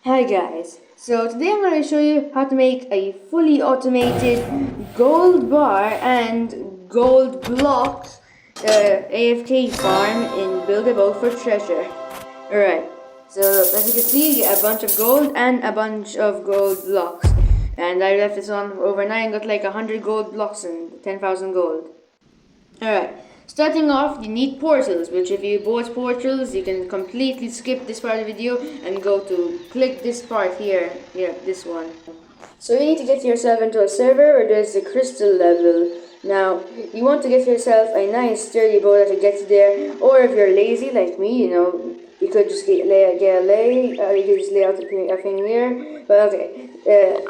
Hi guys, so today I'm going to show you how to make a fully automated gold bar and gold block AFK farm in Build a Boat for Treasure. Alright, so as you can see, you get a bunch of gold and a bunch of gold blocks. And I left this on overnight and got like 100 gold blocks and 10,000 gold. Alright, starting off, you need portals, which if you bought portals, you can completely skip this part of the video and go to click this part here, this one. So you need to get yourself into a server where there's a crystal level. Now, you want to get yourself a nice sturdy boat to get there, or if you're lazy like me, you could just you could just lay out a thing here. But okay,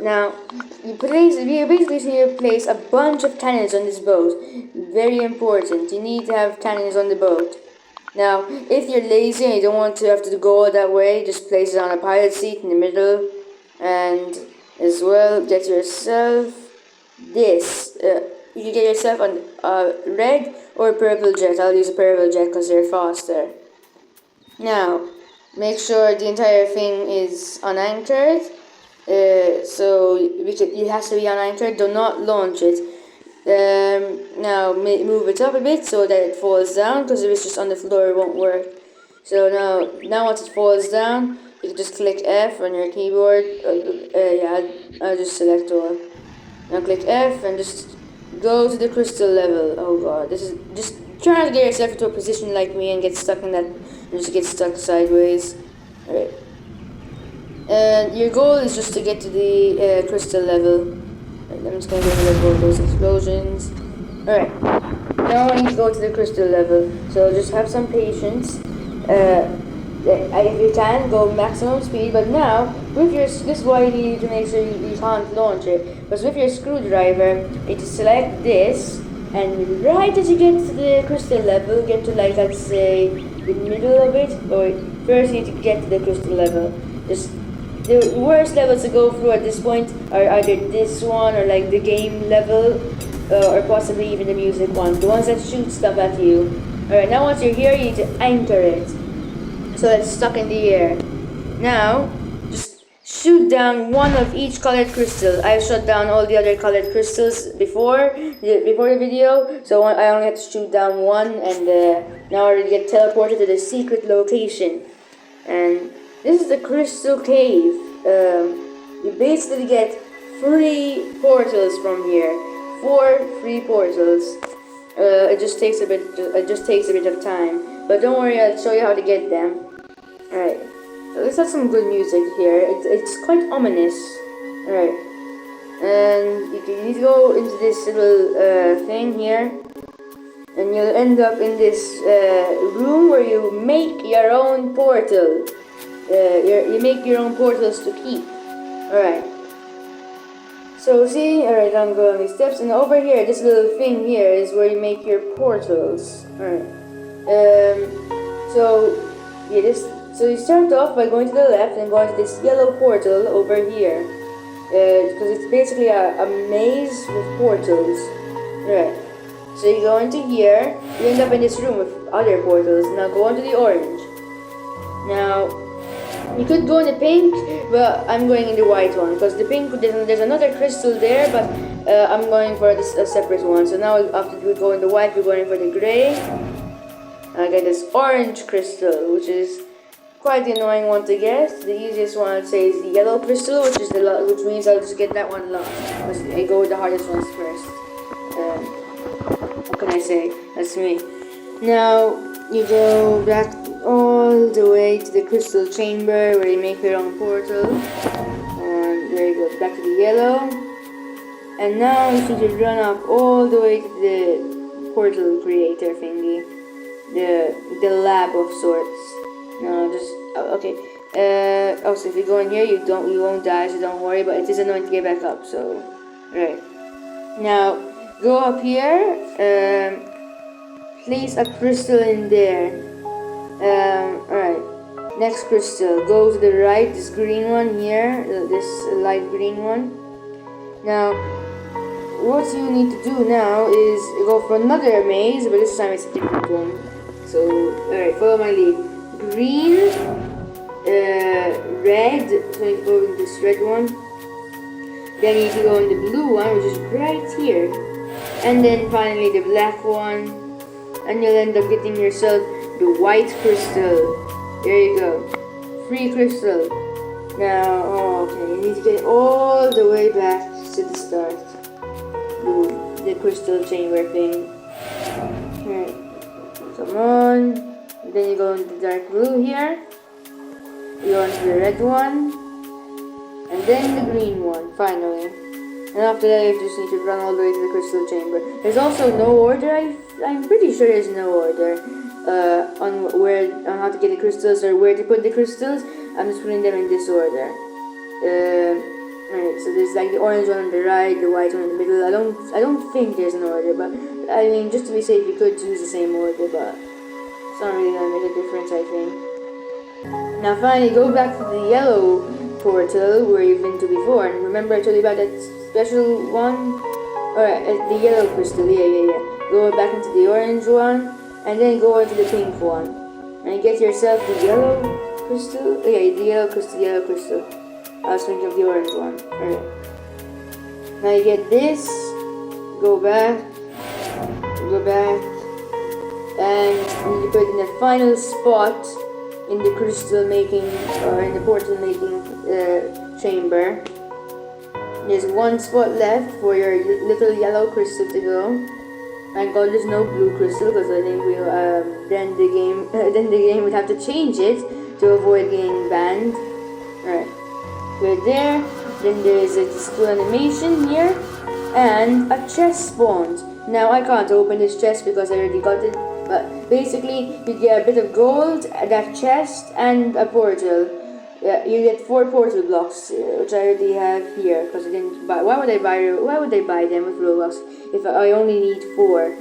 now you basically need to place a bunch of cannons on this boat. Very important. You need to have cannons on the boat. Now, if you're lazy and you don't want to have to go all that way, just place it on a pilot seat in the middle, and as well get yourself this. You can get yourself a red or purple jet. I'll use a purple jet because they're faster. Now, make sure the entire thing is unanchored. So it has to be unanchored. Do not launch it. Now move it up a bit so that it falls down, because if it's just on the floor it won't work. So now once it falls down, you can just click F on your keyboard. I'll just select all. Now click F and just go to the crystal level. Oh god, this is just try not to get yourself into a position like me and get stuck in that and just get stuck sideways. Alright. And your goal is just to get to the crystal level. Right, I'm just gonna get rid of all those explosions. Alright. Now I need to go to the crystal level. So just have some patience. If you can, go maximum speed, but now, this is why you need to make sure you can't launch it, because with your screwdriver, you need to select this, and right as you get to the crystal level, get to like, let's say, the middle of it, or first you need to get to the crystal level. Just the worst levels to go through at this point are either this one, or like the game level, or possibly even the music one, the ones that shoot stuff at you. Alright, now once you're here, you need to anchor it, so it's stuck in the air. Now, just shoot down one of each colored crystal. I've shot down all the other colored crystals before the video, so I only had to shoot down one, and now I already get teleported to the secret location. And this is the crystal cave. You basically get 3 portals from here. 4 free portals. It just takes a bit of time, but don't worry, I'll show you how to get them. Alright, so let's have some good music here. It's quite ominous. Alright, and you need to go into this little thing here, and you'll end up in this room where you make your own portal. You make your own portals to keep. Alright. So see, alright, I'm going these steps, and over here, this little thing here is where you make your portals. Alright. So you start off by going to the left and going to this yellow portal over here. Because it's basically a maze with portals. Alright. So you go into here, you end up in this room with other portals. Now go on to the orange. Now, you could go in the pink, but I'm going in the white one, because the pink, there's another crystal there, but I'm going for a separate one. So now after we go in the white, we're going for the gray. I get this orange crystal, which is quite the annoying one to get. The easiest one I'd say is the yellow crystal, which means I'll just get that one last, because I go with the hardest ones first. What can I say? That's me. Now you go back all the way to the crystal chamber where you make your own portal, and there you go, back to the yellow, and now you need to run up all the way to the portal creator thingy, the lab of sorts. No, just okay. Also, if you go in here, you won't die, so don't worry. But it is annoying to get back up. So, right now, go up here. Place a crystal in there. Alright. Next crystal. Go to the right. This green one here. This light green one. Now, what you need to do now is go for another maze, but this time it's a different one. So, alright, follow my lead. Green, red, so you go in this red one. Then you can go in the blue one, which is right here. And then finally the black one. And you'll end up getting yourself the white crystal. There you go. Free crystal. Now, okay, you need to get all the way back to the start. The crystal chamber thing. Alright. Come on. Then you go into the dark blue here. You go into the red one. And then the green one, finally. And after that you just need to run all the way to the crystal chamber. There's also no order. I'm pretty sure there's no order on how to get the crystals or where to put the crystals. I'm just putting them in this order. Alright, so there's like the orange one on the right, the white one in the middle. I don't think there's an order, but I mean, just to be safe, you could use the same order, but it's not really gonna make a difference, I think. Now finally, go back to the yellow portal where you've been to before, and remember I told you about that special one? Alright, the yellow crystal, yeah. Go back into the orange one, and then go into the pink one. And get yourself the yellow crystal? Yeah, the yellow crystal. I was thinking of the orange one. Alright. Now you get this, go back, and you put it in the final spot in the crystal making, or in the portal making chamber. There's one spot left for your little yellow crystal to go. Thank God there's no blue crystal, because I think we'll then the game would have to change it to avoid getting banned. Alright. We're there. Then there's a display animation here, and a chest spawns. Now I can't open this chest because I already got it. But basically, you get a bit of gold, that chest, and a portal. You get 4 portal blocks, which I already have here because I didn't buy. Why would I buy them with Robux if I only need 4?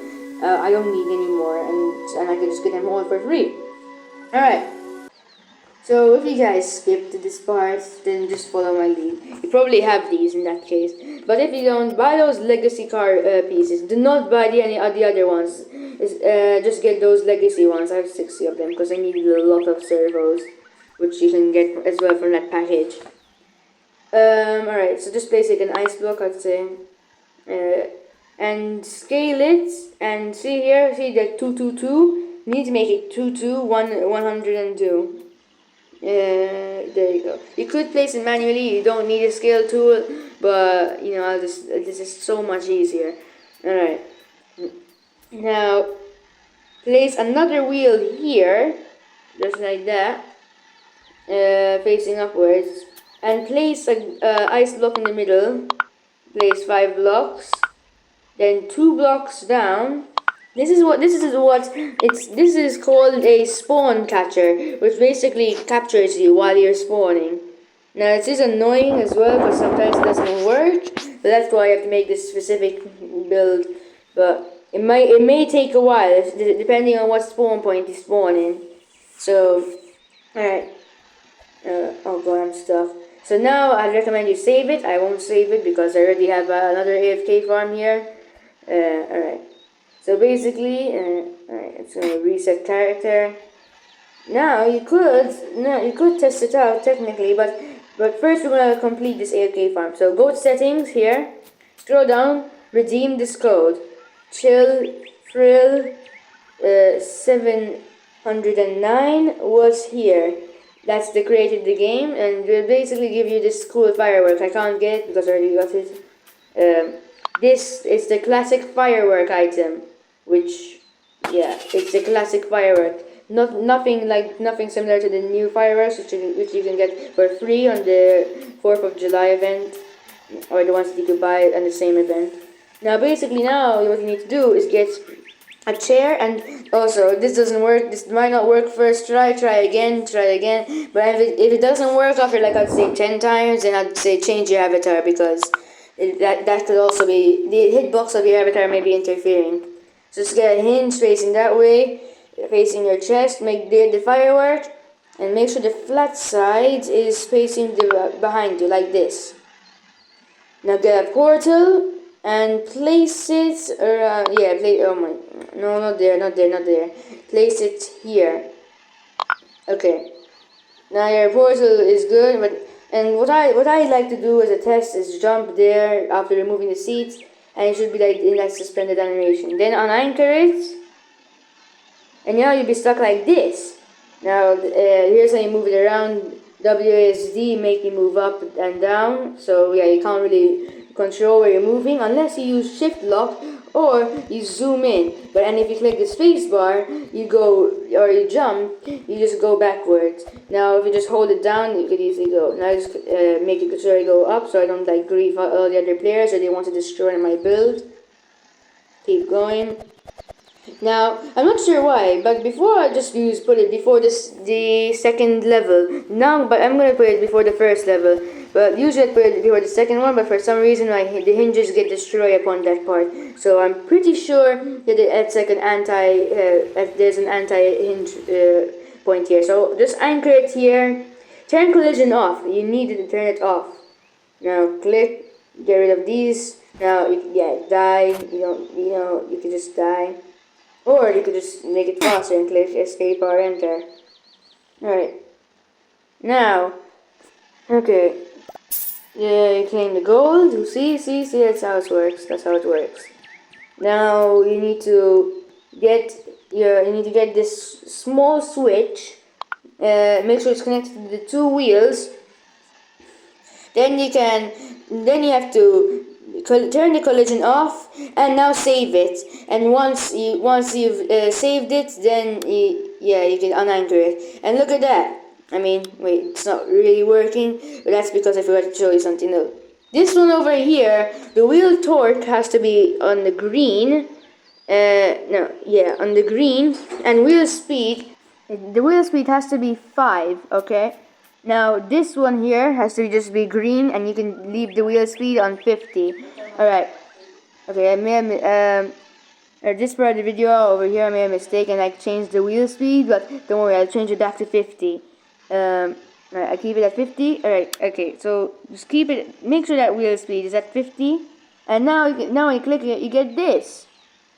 I don't need any more, and I can just get them all for free. All right. So if you guys skipped this part, then just follow my lead. You probably have these in that case. But if you don't, buy those legacy car pieces. Do not buy the other ones. Just get those legacy ones. I have 60 of them because I needed a lot of servos, which you can get as well from that package. Alright, so just place like an ice block, I'd say. And scale it, and see here, see that 222? You need to make it 102. There you go. You could place it manually, you don't need a scale tool, but you know, this is so much easier. Alright. Now, place another wheel here, just like that, facing upwards, and place an ice block in the middle. Place 5 blocks, then 2 blocks down. This is called a spawn catcher, which basically captures you while you're spawning. Now it is annoying as well because sometimes it doesn't work, but that's why I have to make this specific build. But it may take a while depending on what spawn point you spawn in. So, alright. Oh god, I'm stuck. So now I recommend you save it. I won't save it because I already have another AFK farm here. Alright. So basically, alright, it's gonna reset character. Now you could test it out technically, but first we're gonna complete this AFK farm. So go to settings here, scroll down, redeem this code. Chill Frill 709 was here. That's the created the game, and will basically give you this cool firework. I can't get it because I already got it. This is the classic firework item, which, yeah, it's a classic firework. Nothing similar to the new fireworks, which you can get for free on the 4th of July event, or the ones that you could buy on the same event. Now, basically, now what you need to do is get a chair, and also this doesn't work. This might not work first try. Try again. But if it doesn't work after, like, I'd say 10 times, then I'd say change your avatar, because that could also be the hitbox of your avatar may be interfering. So just get a hinge facing that way, facing your chest. Make the firework, and make sure the flat side is facing behind you like this. Now get a portal and place it around. No, not there. Place it here. Okay. Now your portal is good, and what I like to do as a test is jump there after removing the seats, and it should be like in that suspended animation. Then unanchor it, and now you'll be stuck like this. Now here's how you move it around. WASD make you move up and down. So yeah, you can't really control where you're moving unless you use shift lock or you zoom in. And if you click the space bar, you go or you jump, you just go backwards. Now if you just hold it down, you could easily go. Now just make it so I go up so I don't like grief all the other players or they want to destroy my build. Keep going. Now, I'm not sure why, but before I just put it before the second level. Now, but I'm gonna put it before the first level. But usually I put it before the second one, but for some reason the hinges get destroyed upon that part. So I'm pretty sure that it's like an there's an anti-hinge point here. So just anchor it here. Turn collision off. You need to turn it off. Now click, get rid of these. Now you can die. You can just die. Or you could just make it faster and click escape or enter. Alright. Now, okay. Yeah, you claim the gold. See, that's how it works. That's how it works. Now you need to get this small switch. Make sure it's connected to the two wheels. Then you have to turn the collision off and now save it. And once you've saved it, then you can unanchor it. And look at that. I mean, wait, it's not really working, but that's because I forgot to show you something new. This one over here, the wheel torque has to be on the green. On the green, and wheel speed. The wheel speed has to be 5. Okay. Now this one here has to just be green, and you can leave the wheel speed on 50. Alright. Okay, I made this part of the video over here I made a mistake and I changed the wheel speed, but don't worry, I'll change it back to 50. Alright, I keep it at 50. Alright, okay, so just keep it, make sure that wheel speed is at 50. And now when you click it, you get this.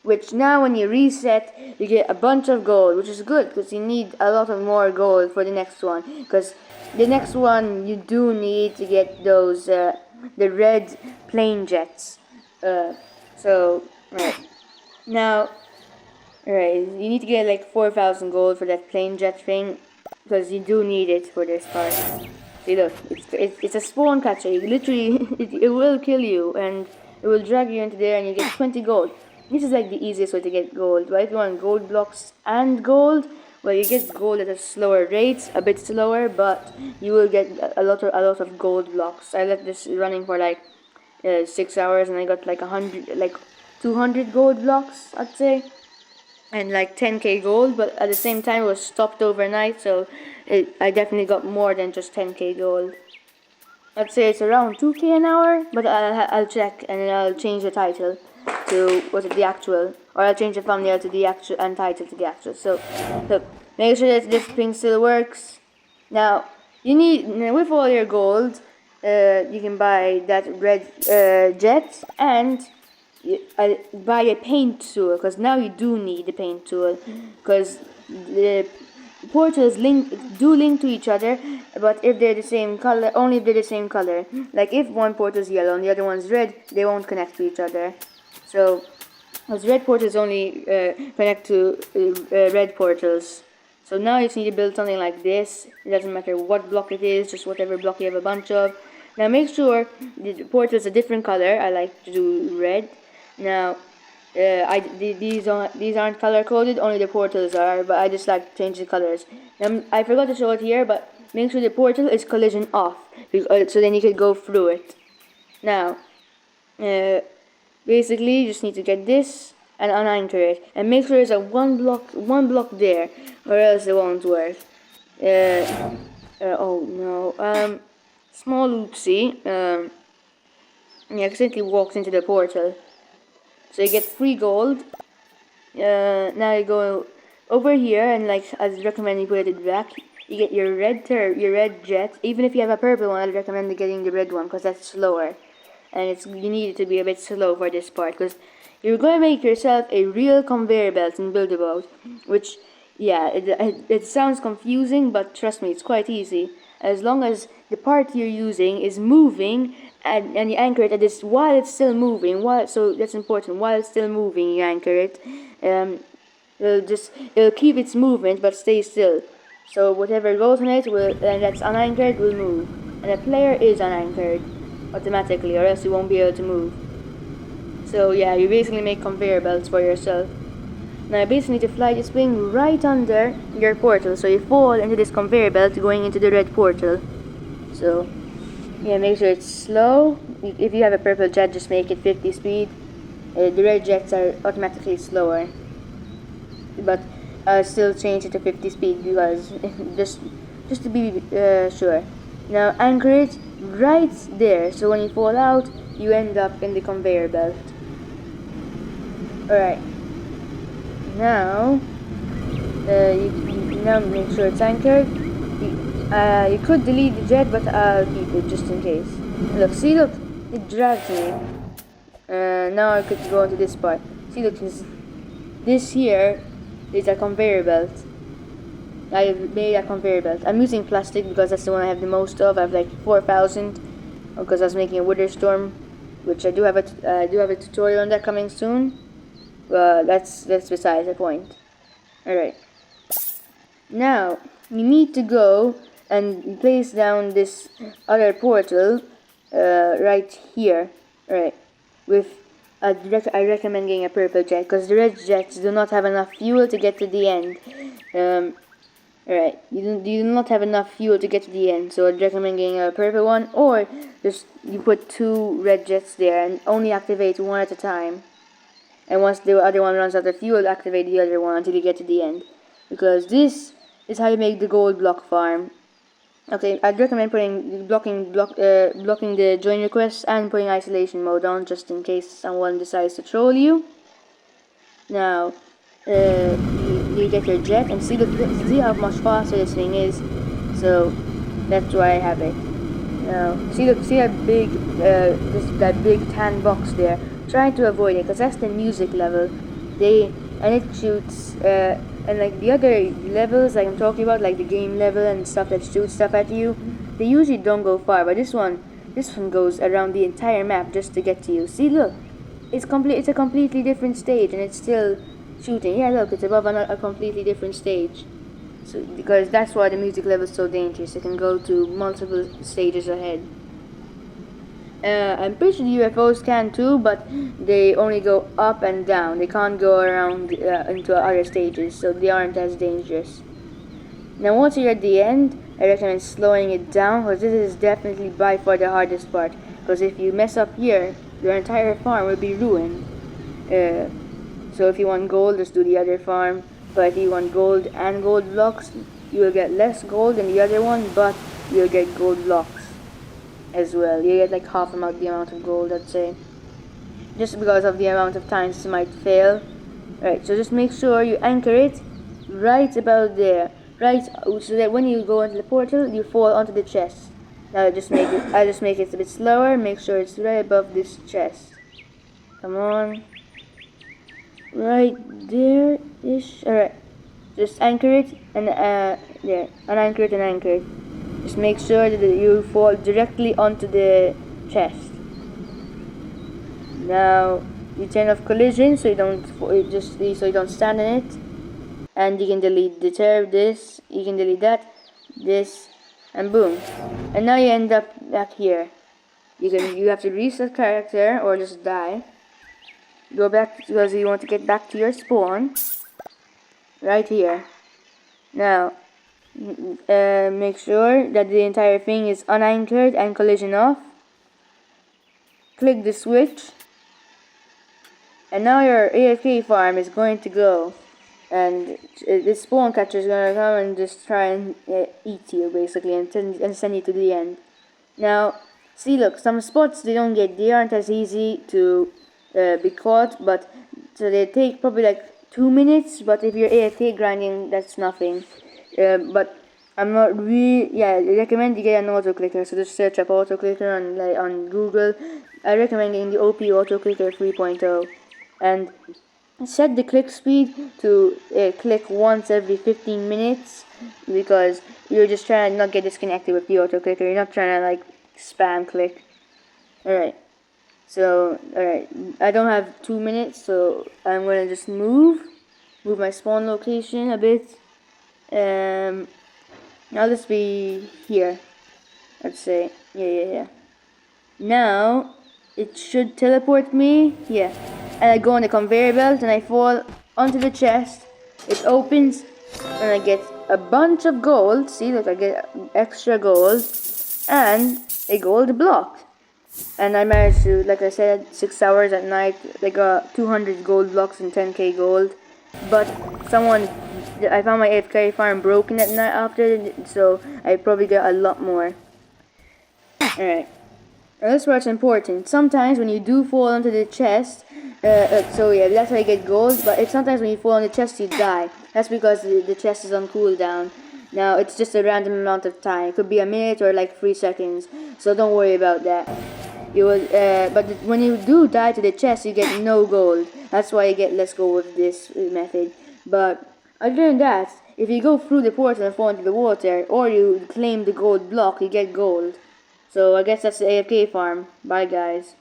Which now when you reset, you get a bunch of gold, which is good because you need a lot of more gold for the next one. Because the next one you do need to get those the red plane jets. Right now, you need to get like 4,000 gold for that plane jet thing because you do need it for this part. See, look, it's a spawn catcher. You literally, it will kill you and it will drag you into there, and you get 20 gold. This is like the easiest way to get gold, right? If you want gold blocks and gold, well, you get gold at a slower rate, a bit slower, but you will get a lot of gold blocks. I left this running for like 6 hours, and I got like 200 gold blocks, I'd say, and like 10k gold. But at the same time, it was stopped overnight, so I definitely got more than just 10k gold. I'd say it's around 2k an hour, but I'll check and then I'll change the title to the actual, or I'll change the thumbnail to the actual and title to the actual. So look, make sure that this thing still works. Now you need, with all your gold, you can buy that red jet and buy a paint tool, because now you do need the paint tool, because the portals link to each other, but if they're the same color, only if they're the same color. Like if one portal is yellow and the other one's red, they won't connect to each other. So those red portals only connect to red portals. So now you just need to build something like this. It doesn't matter what block it is, just whatever block you have a bunch of. Now make sure the portal is a different color. I like to do red. Now these aren't color coded, only the portals are, but I just like to change the colors. I forgot to show it here, but make sure the portal is collision off, so then you can go through it. Now basically you just need to get this and unanchor it, and make sure there's a one block there, or else it won't work. Oh no, small oopsie, I accidentally walked into the portal. So you get free gold. Now you go over here, and like I'd recommend you put it back. You get your red jet. Even if you have a purple one, I'd recommend getting the red one because that's slower, and you need it to be a bit slow for this part, because you're going to make yourself a real conveyor belt in Build-A-Boat, which Yeah, it sounds confusing, but trust me, it's quite easy. As long as the part you're using is moving and you anchor it at this while it's still moving, so that's important. While it's still moving, you anchor it. It'll keep its movement but stay still. So whatever goes on it and that's unanchored will move. And the player is unanchored automatically, or else you won't be able to move. So yeah, you basically make conveyor belts for yourself. Now you basically need to fly this wing right under your portal, so you fall into this conveyor belt going into the red portal. So yeah, make sure it's slow. If you have a purple jet, just make it 50 speed. The red jets are automatically slower, but I'll still change it to 50 speed because just to be sure. Now anchor it right there, so when you fall out, you end up in the conveyor belt. Alright. Now, you now make sure it's anchored. You could delete the jet, but I'll keep it just in case. Look, see, look, it drags me. Now I could go into this part. See, look, this here is a conveyor belt. I made a conveyor belt. I'm using plastic because that's the one I have the most of. I have like 4,000 because I was making a wither storm, which I do have a tutorial on that coming soon. That's besides the point. Alright. Now, you need to go and place down this other portal right here. Alright. I recommend getting a purple jet because the red jets do not have enough fuel to get to the end. Alright, you do not have enough fuel to get to the end, so I'd recommend getting a purple one, or just you put 2 red jets there and only activate one at a time. And once the other one runs out of fuel, activate the other one until you get to the end. Because this is how you make the gold block farm. Okay, I'd recommend blocking the join requests and putting isolation mode on just in case someone decides to troll you. Now, you get your jet and see how much faster this thing is. So that's why I have it. Now, see that big that big tan box there. Try to avoid it because that's the music level. And it shoots and like the other levels like I'm talking about, like the game level and stuff that shoots stuff at you, they usually don't go far, but this one goes around the entire map just to get to you. See, look, it's a completely different stage and it's still shooting. Yeah, look, it's above a completely different stage. So because that's why the music level is so dangerous. It can go to multiple stages ahead. I'm pretty sure the UFOs can too, but they only go up and down. They can't go around into other stages, so they aren't as dangerous. Now once you're at the end, I recommend slowing it down, because this is definitely by far the hardest part. Because if you mess up here, your entire farm will be ruined. So if you want gold, just do the other farm. But if you want gold and gold blocks, you will get less gold than the other one, but you'll get gold blocks as well. You get like half the amount of gold, I'd say, just because of the amount of times it might fail. Right, so just make sure you anchor it right about there, right, so that when you go into the portal, you fall onto the chest. Now I'll just make it a bit slower. Make sure it's right above this chest. Come on, right there-ish. Alright, just anchor it and there, unanchor it and anchor it. Just make sure that you fall directly onto the chest. Now you turn off collision so you don't stand in it, and you can delete this. You can delete that, this, and boom. And now you end up back here. You have to reset character or just die. Go back because you want to get back to your spawn. Right here. Now. Make sure that the entire thing is unanchored and collision off. Click the switch, and now your AFK farm is going to go, and this spawn catcher is going to come and just try and eat you basically and send you to the end. Now see, look, some spots they aren't as easy to be caught, but so they take probably like 2 minutes, but if you're AFK grinding, that's nothing. But I'm not really, I recommend you get an auto clicker, so just search up auto clicker on Google. I recommend getting the OP auto clicker 3.0, and set the click speed to click once every 15 minutes because you're just trying to not get disconnected with the auto clicker. You're not trying to like spam click. Alright. So, alright. I don't have 2 minutes, so I'm gonna just move my spawn location a bit. I'll just be here. Let's say. Yeah. Now, it should teleport me. Yeah. And I go on the conveyor belt and I fall onto the chest. It opens and I get a bunch of gold. See, look, I get extra gold and a gold block. And I managed to, like I said, 6 hours at night. I got 200 gold blocks and 10k gold. But I found my AFK farm broken at night after, so I probably got a lot more. Alright. Now this part's important. Sometimes when you do fall onto the chest, so yeah, that's how you get gold, but it's sometimes when you fall on the chest you die. That's because the chest is on cooldown. Now it's just a random amount of time. It could be a minute or like 3 seconds, so don't worry about that. You will, but when you do die to the chest, you get no gold. That's why you get less gold with this method. But other than that, if you go through the portal and fall into the water, or you claim the gold block, you get gold. So I guess that's the AFK farm. Bye guys.